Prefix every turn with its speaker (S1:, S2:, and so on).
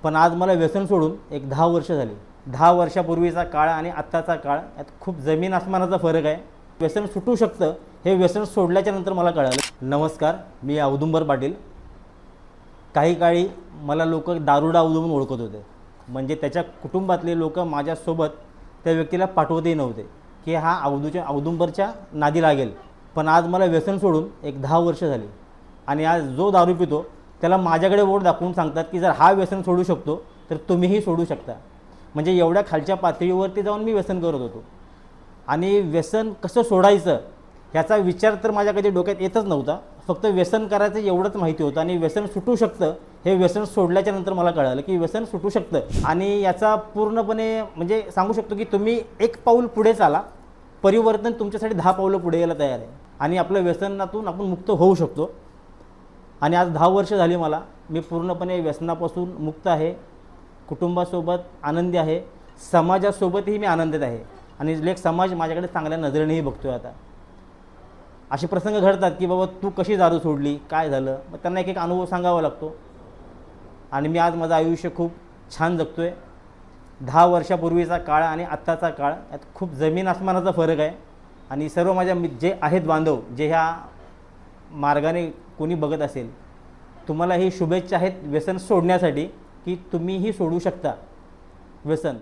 S1: पण आज मला व्यसन सोडून एक 10 वर्ष झाली. 10 वर्षापूर्वीचा काळ आणि आत्ताचा काळ यात खूप जमीन आसमानाचा फरक आहे. व्यसन सुटू शकतं हे व्यसन सोडल्याच्या नंतर मला कळालं. नमस्कार, मी औदुंबर पाटील. काही काळी मला लोक दारुडा औदू म्हणून ओळखत होते. म्हणजे त्याच्या कुटुंबातले लोक माझ्यासोबत त्या व्यक्तीला पाठवतही नव्हते की हा औदुंबरच्या नादी लागेल. पण आज मला व्यसन सोडून एक 10 वर्ष झाली आणि आज जो दारू पितो त्याला माझ्याकडे बोट दाखवून सांगतात की जर हा व्यसन सोडू शकतो तर तुम्हीही सोडू शकता. म्हणजे एवढ्या खालच्या पातळीवरती जाऊन मी व्यसन करत होतो आणि व्यसन कसं सोडायचं ह्याचा विचार तर माझ्या कधी डोक्यात येतच नव्हता. फक्त व्यसन करायचं एवढंच माहिती होतं आणि व्यसन सुटू शकतं हे व्यसन सोडल्याच्या नंतर मला कळालं की व्यसन सुटू शकतं. आणि याचा पूर्णपणे म्हणजे सांगू शकतो की तुम्ही एक पाऊल पुढे चाला, परिवर्तन तुमच्यासाठी 10 पावलं पुढे यायला तयार आहे आणि आपलं व्यसनातून आपण मुक्त होऊ शकतो. आणि आज 10 वर्ष झाली मला, मी पूर्णपणे व्यसनापासून मुक्त आहे, कुटुंबासोबत आनंदी आहे, समाजासोबतही मी आनंदित आहे आणि लेख समाज माझ्याकडे चांगल्या नजरेनेही बघतो आहे. आता असे प्रसंग घडतात की बाबा तू कशी दारू सोडली, काय झालं, मग त्यांना एक एक अनुभव सांगावा लागतो आणि मी आज माझं आयुष्य खूप छान जगतो आहे. 10 वर्षापूर्वीचा काळ आणि आत्ताचा काळ यात खूप जमीन आसमानाचा फरक आहे. आणि सर्व माझ्या जे आहेत बांधव जे ह्या मार्गाने कोणी बघत असेल, तुम्हाला ही शुभेच्छा आहेत व्यसन सोडण्यासाठी की तुम्हीही सोडू शकता व्यसन.